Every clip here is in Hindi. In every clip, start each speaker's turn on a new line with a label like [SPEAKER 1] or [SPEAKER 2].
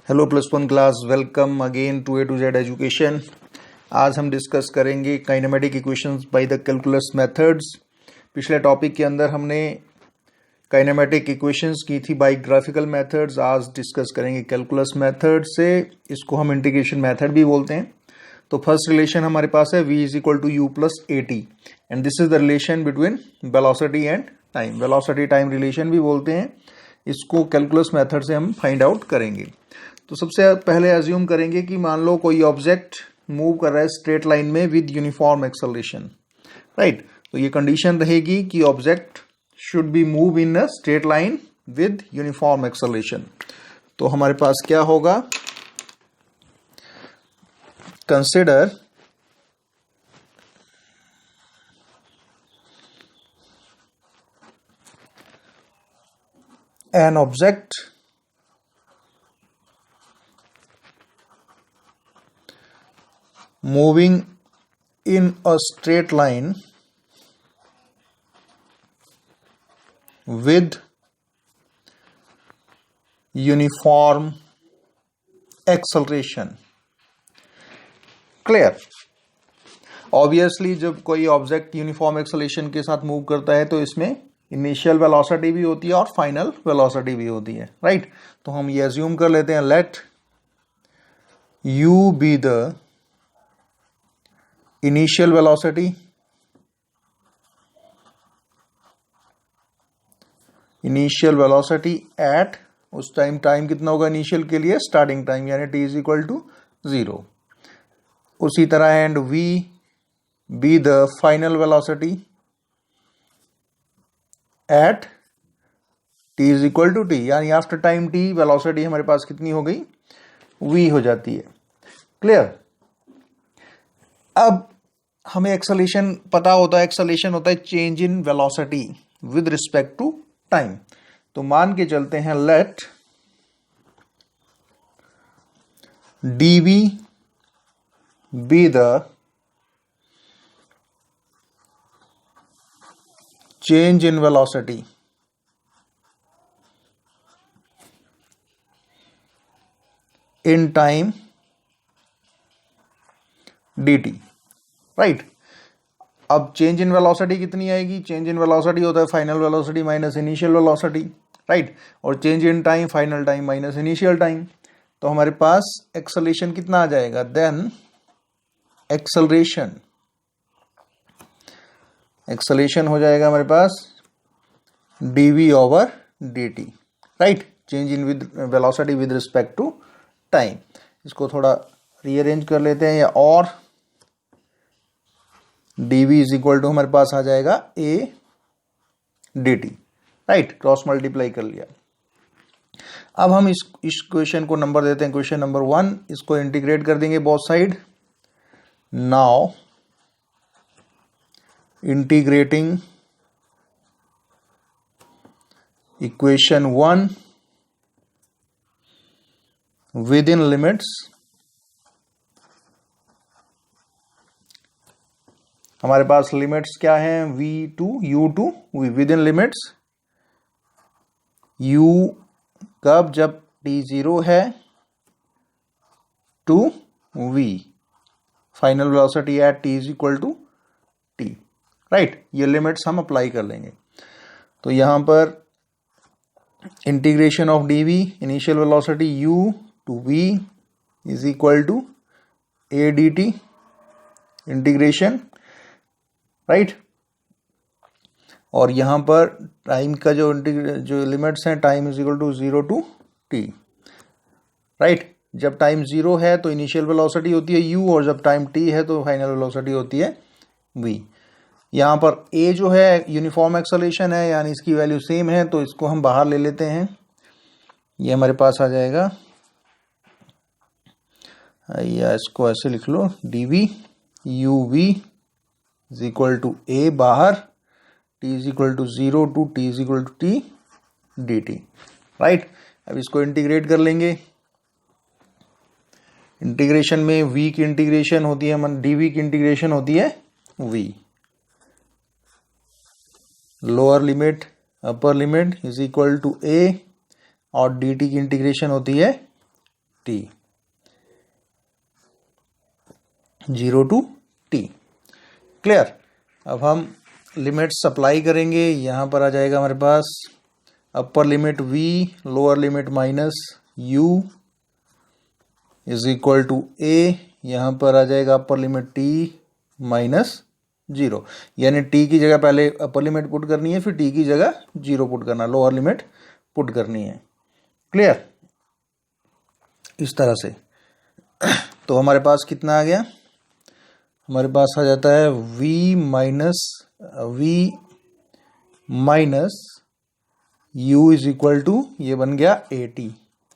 [SPEAKER 1] Hello +1 class, welcome again to A to Z education. आज हम डिस्कस करेंगे kinematic equations by the calculus methods. पिछले टॉपिक के अंदर हमने काइनेमेटिक इक्वेशंस की थी बाय ग्राफिकल मेथड्स। आज डिस्कस करेंगे कैलकुलस मेथड से। इसको हम इंटीग्रेशन मेथड भी बोलते हैं। तो फर्स्ट रिलेशन हमारे पास है v is equal to u plus a t, and this is the relation between velocity and time. Velocity time relation भी बोलते हैं इसको। कैलकुलस मेथड से हम फाइंड आउट करेंगे। तो सबसे पहले अज्यूम करेंगे कि मान लो कोई ऑब्जेक्ट मूव कर रहा है स्ट्रेट लाइन में विद यूनिफॉर्म एक्सेलरेशन, राइट। तो ये कंडीशन रहेगी कि object should be move in a straight line with uniform acceleration. तो हमारे पास क्या होगा, consider an object moving in a straight line with uniform acceleration। Clear. Obviously जब कोई ऑब्जेक्ट यूनिफॉर्म एक्सेलरेशन के साथ मूव करता है तो इसमें इनिशियल वेलोसिटी भी होती है और फाइनल वेलोसिटी भी होती है, राइट। तो हम ये अज्यूम कर लेते हैं, let u be the initial velocity, at उस टाइम कितना होगा इनिशियल के लिए, स्टार्टिंग टाइम, यानी t इज इक्वल टू 0। उसी तरह and v be the final velocity at t is equal to t, यानी आफ्टर टाइम t वेलोसिटी हमारे पास कितनी हो गई, v हो जाती है। क्लियर। अब हमें एक्सेलरेशन पता होता है, एक्सेलरेशन होता है change in velocity with respect to time. तो मान के चलते हैं, let dv be the change in velocity in time dt, right. अब चेंज इन वेलोसिटी कितनी आएगी, चेंज इन वेलोसिटी होता है final velocity minus initial velocity, right. और change in time final time minus initial time. तो हमारे पास एक्सेलरेशन कितना आ जाएगा, देन एक्सेलरेशन हो जाएगा हमारे पास dv over dt, right. Change in with velocity with respect to time. इसको थोड़ा रीअरेंज कर लेते हैं, या और dv इज इक्वल टू हमारे पास आ जाएगा a dt, right. Cross multiply कर लिया। अब हम इस क्वेश्चन को नंबर देते हैं क्वेश्चन नंबर 1। इसको इंटीग्रेट कर देंगे both side. Now integrating equation 1 within limits, हमारे पास लिमिट्स क्या है, v to u to v, within limits u कब, जब t 0 है, to v, final velocity at t is equal to t, right. ये लिमिट्स हम अप्लाई कर लेंगे। तो यहां पर integration of dv, initial velocity u to v is equal to a dt integration, right. और यहां पर टाइम का जो लिमिट्स हैं, time is equal to 0 to t, right. जब टाइम 0 है तो इनिशियल वेलोसिटी होती है u, और जब टाइम t है तो फाइनल वेलोसिटी होती है v। यहाँ पर a जो है यूनिफॉर्म एक्सेलरेशन है, यानी इसकी वैल्यू सेम है, तो इसको हम बाहर ले लेते हैं। ये हमारे पास आ जाएगा, या इसको ऐसे लिख लो, dv uv is equal to a बाहर, t is equal to 0 to t is equal to t dt, right. अब इसको इंटीग्रेट कर लेंगे। इंटीग्रेशन में v की इंटीग्रेशन होती है, dv की इंटीग्रेशन होती है v, lower limit upper limit is equal to a, और dt की इंटीग्रेशन होती है टी, 0 to t। क्लियर। अब हम लिमिट्स अप्लाई करेंगे। यहाँ पर आ जाएगा हमारे पास upper limit v, lower limit minus u is equal to a। यहाँ पर आ जाएगा अपर लिमिट t माइनस 0, यानी t की जगह पहले अपर लिमिट पुट करनी है, फिर t की जगह 0 पुट करना, लोअर लिमिट पुट करनी है। क्लियर। इस तरह से तो हमारे पास कितना आ गया, हमारे पास आ जाता है v minus u is equal to, ये बन गया at,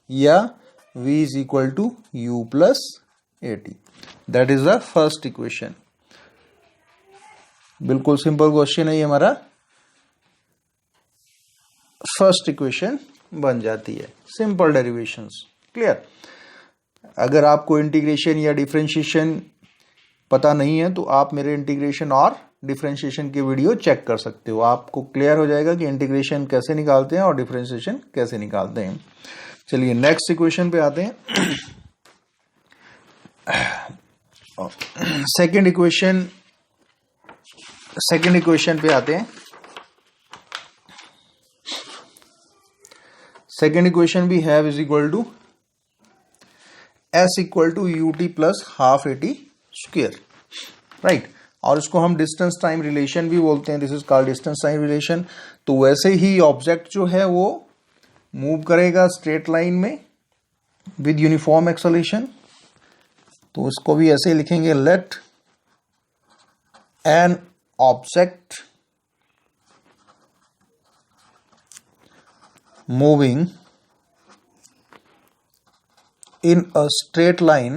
[SPEAKER 1] या v is equal to u plus at। That is the first equation. बिल्कुल सिंपल क्वेश्चन है ये हमारा। फर्स्ट इक्वेशन बन जाती है, सिंपल डेरिवेशंस। क्लियर। अगर आपको इंटीग्रेशन या डिफरेंशिएशन पता नहीं है तो आप मेरे इंटीग्रेशन और डिफरेंशिएशन की वीडियो चेक कर सकते हो, आपको क्लियर हो जाएगा कि इंटीग्रेशन कैसे निकालते हैं और डिफरेंशिएशन कैसे निकालते हैं। चलिए नेक्स्ट इक्वेशन पे आते हैं। सेकंड इक्वेशन पे आते हैं। सेकंड इक्वेशन भी have is equal to s equal to ut plus half at square, right. और इसको हम डिस्टेंस टाइम रिलेशन भी बोलते हैं, this is called distance time relation. तो वैसे ही ऑब्जेक्ट जो है वो मूव करेगा स्ट्रेट लाइन में विद यूनिफॉर्म एक्सेलरेशन, तो इसको भी ऐसे ही लिखेंगे, let an object moving in a straight line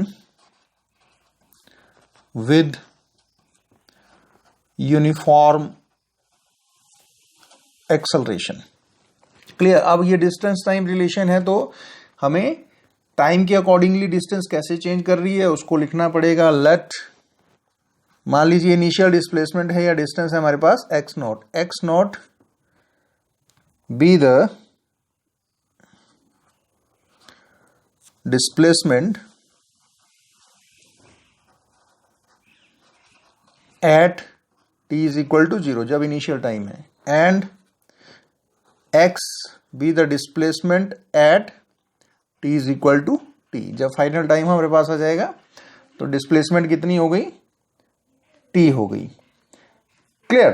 [SPEAKER 1] with uniform acceleration। Clear. अब ये डिस्टेंस टाइम रिलेशन है, तो हमें टाइम के अकॉर्डिंगली डिस्टेंस कैसे चेंज कर रही है उसको लिखना पड़ेगा। लेट, मान लीजिए इनिशियल डिस्प्लेसमेंट है या डिस्टेंस है हमारे पास x not be the displacement at t is equal to 0 जब इनिशियल टाइम है, and x be the displacement at t is equal to t जब फाइनल टाइम हमारे पास आ जाएगा। तो डिस्प्लेसमेंट कितनी हो गई, t हो गई। क्लियर।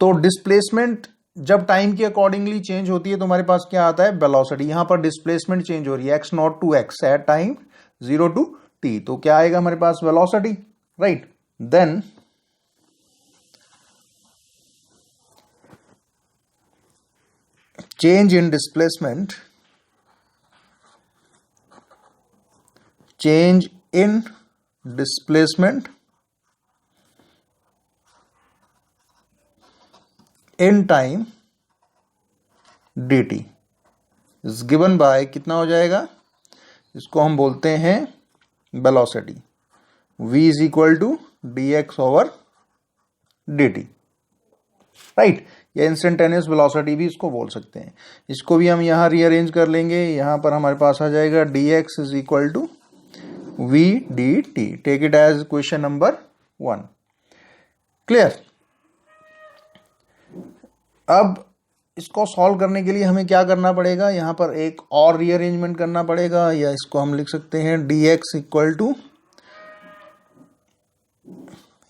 [SPEAKER 1] तो डिस्प्लेसमेंट जब टाइम के अकॉर्डिंगली चेंज होती है तो हमारे पास क्या आता है, वेलोसिटी। यहां पर डिस्प्लेसमेंट चेंज हो रही है x not to x at time 0 to t, तो क्या आएगा हमारे पास, velocity, right. Then change in displacement in time dt is given by, कितना हो जाएगा, इसको हम बोलते हैं velocity. v is equal to dx over dt, right. या इंस्टेंटेनियस वेलोसिटी भी इसको बोल सकते हैं। इसको भी हम यहां रीअरेंज कर लेंगे। यहां पर हमारे पास आ जाएगा dx is equal to v dt। Take it as question number 1। Clear. अब इसको सॉल्व करने के लिए हमें क्या करना पड़ेगा, यहां पर एक और रीअरेंजमेंट करना पड़ेगा, या इसको हम लिख सकते हैं dx equal to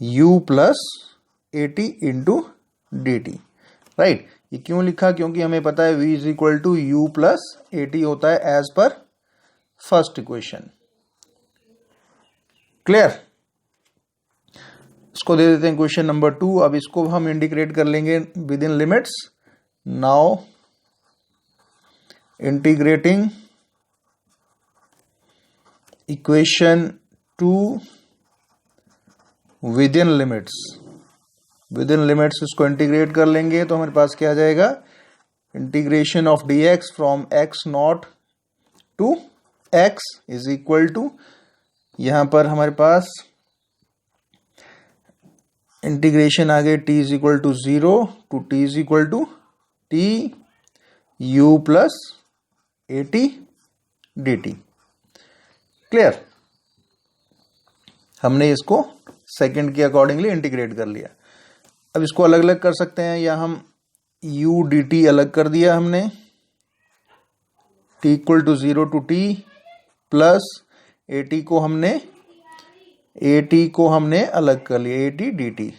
[SPEAKER 1] u plus at into dt, right. ये क्यों लिखा, क्योंकि हमें पता है v is equal to u plus at होता है as per first equation. Clear. इसको दे देते हैं क्वेश्चन नंबर 2। अब इसको हम इंटीग्रेट कर लेंगे within limits. Now integrating equation 2 within limits इसको इंटीग्रेट कर लेंगे तो हमारे पास क्या आ जाएगा, integration of dx from x not to x is equal to, यहां पर हमारे पास इंटीग्रेशन आ गए t is equal to 0 to t is equal to t u plus at dt। Clear? हमने इसको सेकंड के अकॉर्डिंगली इंटीग्रेट कर लिया। अब इसको अलग अलग कर सकते हैं, या हम u dt अलग कर दिया हमने, t equal to 0 to t plus at को हमने अलग कर लिया, at dt।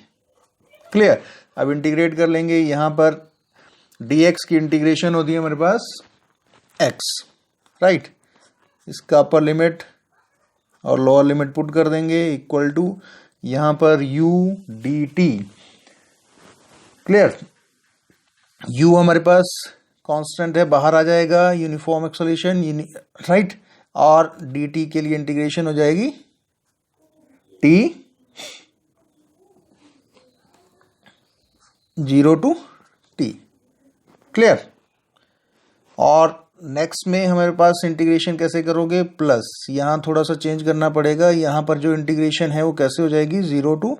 [SPEAKER 1] क्लियर? अब इंटीग्रेट कर लेंगे। यहां पर dx की इंटीग्रेशन होती है हमारे पास x, राइट। इसका अपर लिमिट और लोअर लिमिट पुट कर देंगे, इक्वल टू यहां पर u dt। क्लियर? u हमारे पास कांस्टेंट है, बाहर आ जाएगा, यूनिफॉर्म एक्सेलरेशन, राइट। और dt के लिए इंटीग्रेशन हो जाएगी t 0 टू t। क्लियर? और नेक्स्ट में हमारे पास इंटीग्रेशन कैसे करोगे, प्लस यहां थोड़ा सा चेंज करना पड़ेगा। यहां पर जो इंटीग्रेशन है वो कैसे हो जाएगी, 0 टू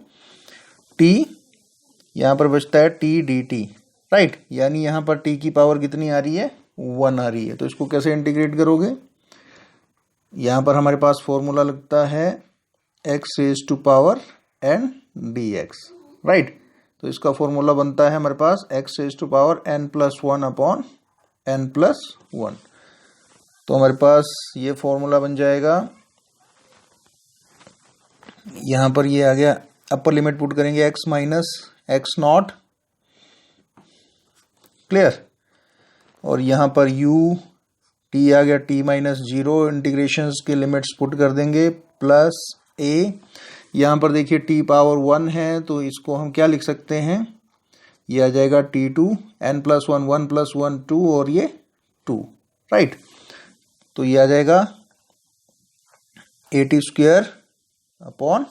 [SPEAKER 1] t, यहां पर बचता है t dt, राइट। यानी यहां पर t की पावर कितनी आ रही है, 1 आ रही है। तो इसको कैसे इंटीग्रेट करोगे, यहां पर हमारे पास फॉर्मूला लगता है x raise to power n dx, right. तो इसका फॉर्मूला बनता है हमारे पास x raise to power n plus 1 upon n plus 1। तो हमारे पास ये फॉर्मूला बन जाएगा, यहां पर ये आ गया, अपर लिमिट पुट करेंगे x minus x not. Clear? और यहां पर u t आ गया t माइनस 0, इंटीग्रेशन के लिमिट्स पुट कर देंगे, प्लस a। यहां पर देखिए t पावर 1 है, तो इसको हम क्या लिख सकते हैं, ये आ जाएगा t2 n प्लस 1 1 प्लस 1 2 और ये 2, राइट। तो ये आ जाएगा at स्क्वायर अपॉन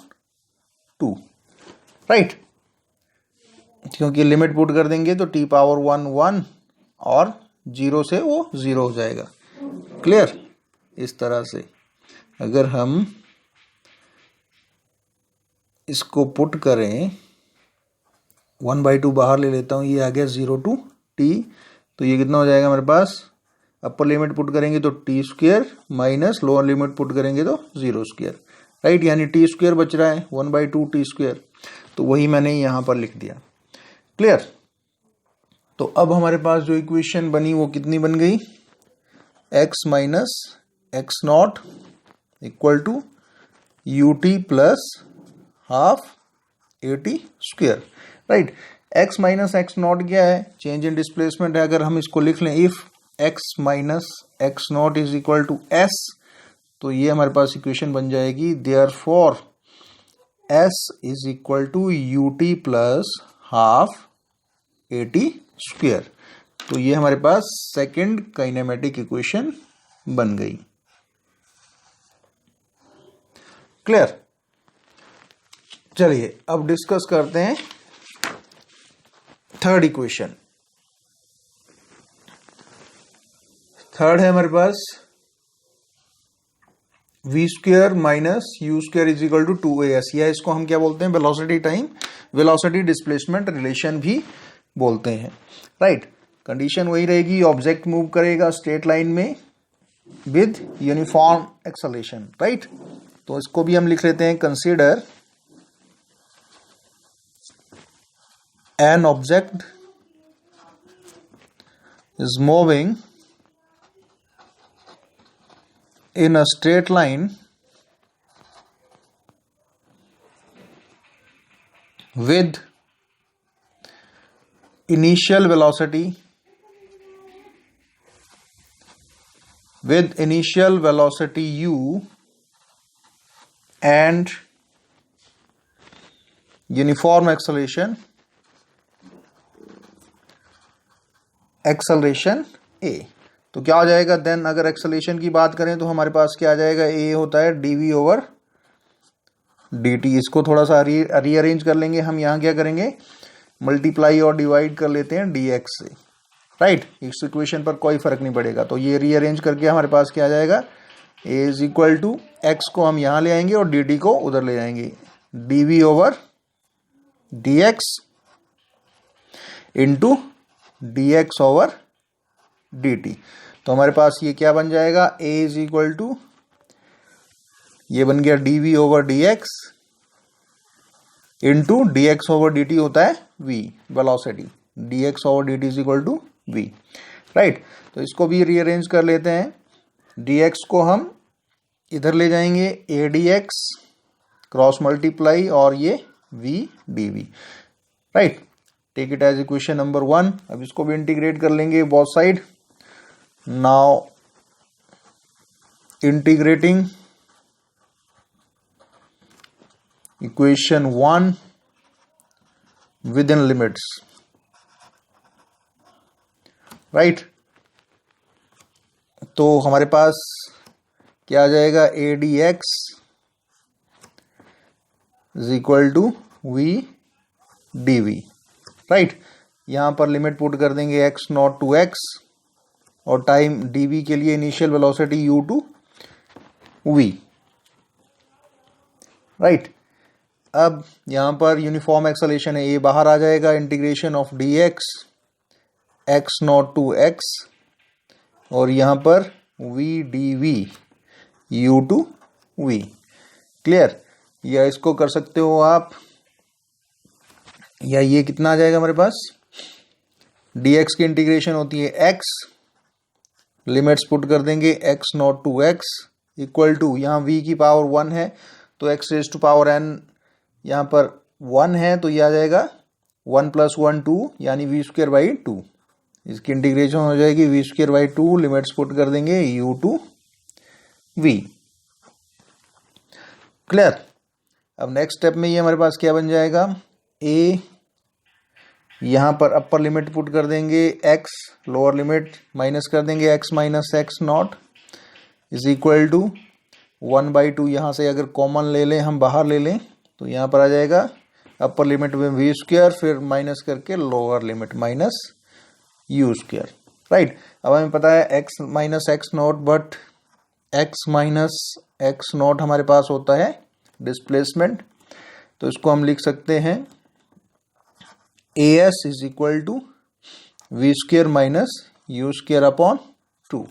[SPEAKER 1] 2, राइट। क्योंकि लिमिट पुट कर देंगे तो t पावर 1 1 और 0 से वो 0 हो जाएगा। क्लियर? इस तरह से अगर हम इसको पुट करें, 1/2 बाहर ले लेता हूं, ये आ गया 0 टू t। तो ये कितना हो जाएगा हमारे पास, अपर लिमिट पुट करेंगे तो t square minus lower limit put करेंगे तो 0 स्क्वायर, राइट। यानी t स्क्वायर बच रहा है, 1/2 t स्क्वायर। तो वही मैंने यहां पर लिख दिया। क्लियर? तो अब हमारे पास जो इक्वेशन बनी वो कितनी बन गई, x minus x nought equal to ut plus half at square, right. x minus x nought क्या है, चेंज इन डिस्प्लेसमेंट है। अगर हम इसको लिख लें, if x minus x nought is equal to s, तो ये हमारे पास इक्वेशन बन जाएगी, therefore s is equal to ut plus half at square. तो ये हमारे पास सेकंड काइनेमेटिक इक्वेशन बन गई। क्लियर? चलिए अब डिस्कस करते हैं थर्ड इक्वेशन। थर्ड है हमारे पास v square minus u square is equal to 2as, या इसको हम क्या बोलते हैं, velocity time velocity displacement relation भी बोलते हैं, राइट। कंडीशन वही रहेगी, ऑब्जेक्ट मूव करेगा स्ट्रेट लाइन में विद यूनिफॉर्म एक्सेलरेशन, राइट। तो इसको भी हम लिख लेते हैं, consider an object is moving in a straight line with initial velocity u and uniform acceleration a। तो क्या हो जाएगा देन, अगर एक्सेलरेशन की बात करें तो हमारे पास क्या आ जाएगा, a होता है dv ओवर dt। इसको थोड़ा सा रीअरेंज कर लेंगे हम, यहां क्या करेंगे, मल्टीप्लाई और डिवाइड कर लेते हैं dx से, राइट। इस इक्वेशन पर कोई फर्क नहीं पड़ेगा। तो ये रीअरेंज करके हमारे पास क्या आ जाएगा, a is equal to x को हम यहां ले आएंगे और dt को उधर ले जाएंगे, dv over dx into dx over dt। तो हमारे पास ये क्या बन जाएगा, a इज इक्वल टू, ये बन गया dv over dx into dx over dt होता है v, velocity, dx over dt is equal to v, right. तो इसको भी रीअरेंज कर लेते हैं, dx को हम इधर ले जाएंगे a dx क्रॉस मल्टीप्लाई और ये v dv, right. Take it as equation number 1। अब इसको भी इंटीग्रेट कर लेंगे both side. Now integrating equation 1 within limits, right. तो हमारे पास क्या आ जाएगा, a dx is equal to v dv, right. यहां पर लिमिट पुट कर देंगे x नॉट टू x और टाइम dv के लिए initial velocity u to v, right. अब यहां पर यूनिफॉर्म एक्सेलरेशन है, ये बाहर आ जाएगा, integration of dx x not to x और यहां पर v dv u to v, clear. या इसको कर सकते हो आप, या ये कितना आ जाएगा हमारे पास, dx की इंटीग्रेशन होती है x, लिमिट्स पुट कर देंगे x not to x equal to, यहाँ v की पावर 1 है तो x raise to power n यहाँ पर 1 है, तो ये आ जाएगा 1 प्लस 1 2 यानी v स्क्वायर बाई 2। इसकी इंटीग्रेशन हो जाएगी v square by 2, limits put कर देंगे u टू v, क्लियर। अब नेक्स्ट स्टेप में ये हमारे पास क्या बन जाएगा, a यहाँ पर अपर लिमिट पुट कर देंगे x, लोअर लिमिट माइनस कर देंगे x minus x nought is equal to 1/2। यहाँ से अगर कॉमन ले लें, हम बाहर ले लें, तो यहाँ पर आ जाएगा अपर लिमिट में v स्क्वायर, फिर माइनस करके lower limit minus u square, right. अब हमें पता है x minus x not, but x minus x not हमारे पास होता है डिस्प्लेसमेंट, तो इसको हम लिख सकते हैं as is equal to v square minus u square upon 2,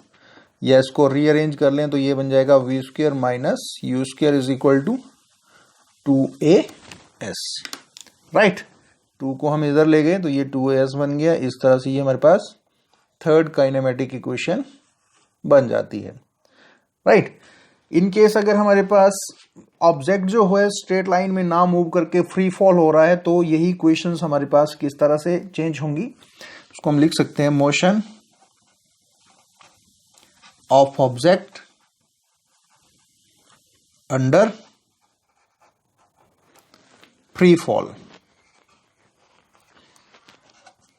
[SPEAKER 1] या इसको रीअरेंज कर लें तो ये बन जाएगा v square minus u square is equal to 2as, right. 2 को हम इधर ले गए तो ये 2as बन गया। इस तरह से ये हमारे पास थर्ड काइनेमेटिक इक्वेशन बन जाती है, राइट। इन केस अगर हमारे पास ऑब्जेक्ट जो है स्ट्रेट लाइन में ना मूव करके फ्री फॉल हो रहा है, तो यही इक्वेशंस हमारे पास किस तरह से चेंज होंगी, उसको हम लिख सकते हैं motion of object under free fall,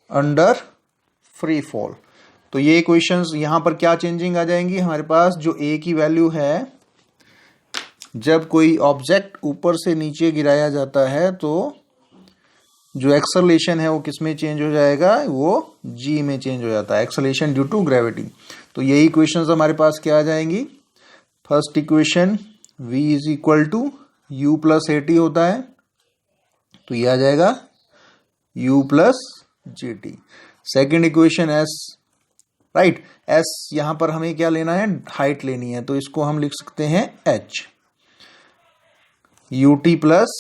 [SPEAKER 1] under free fall. तो ये इक्वेशंस यहां पर क्या चेंजिंग आ जाएंगी, हमारे पास जो a की वैल्यू है, जब कोई ऑब्जेक्ट ऊपर से नीचे गिराया जाता है तो जो एक्सेलरेशन है वो किस में चेंज हो जाएगा, वो g में चेंज हो जाता है, एक्सेलरेशन ड्यू टू ग्रेविटी। तो यही इक्वेशंस हमारे पास क्या आ जाएंगी, first equation v is equal to u plus at होता है, तो ये आ जाएगा u plus gt। Second equation s, right. s यहां पर हमें क्या लेना है, हाइट लेनी है, तो इसको हम लिख सकते हैं h, ut plus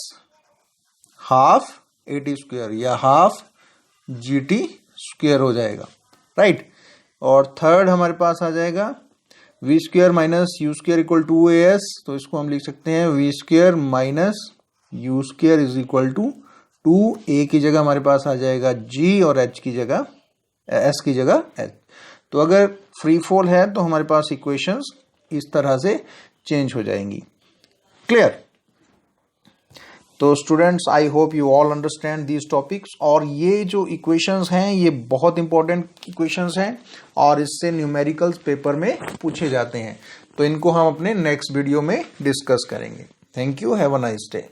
[SPEAKER 1] half at square या हाफ gt स्क्वायर हो जाएगा, राइट। और थर्ड हमारे पास आ जाएगा v square minus u square equal to as, तो इसको हम लिख सकते हैं v square minus u square is equal to 2a की जगह हमारे पास आ जाएगा g और h की जगह s की जगह h। तो अगर फ्री फॉल है तो हमारे पास इक्वेशंस इस तरह से चेंज हो जाएंगी, क्लियर। तो students, I hope you all understand these topics. और ये जो इक्वेशंस हैं ये बहुत इंपॉर्टेंट इक्वेशंस हैं और इससे न्यूमेरिकल्स पेपर में पूछे जाते हैं, तो इनको हम अपने नेक्स्ट वीडियो में डिस्कस करेंगे। Thank you, have a nice day.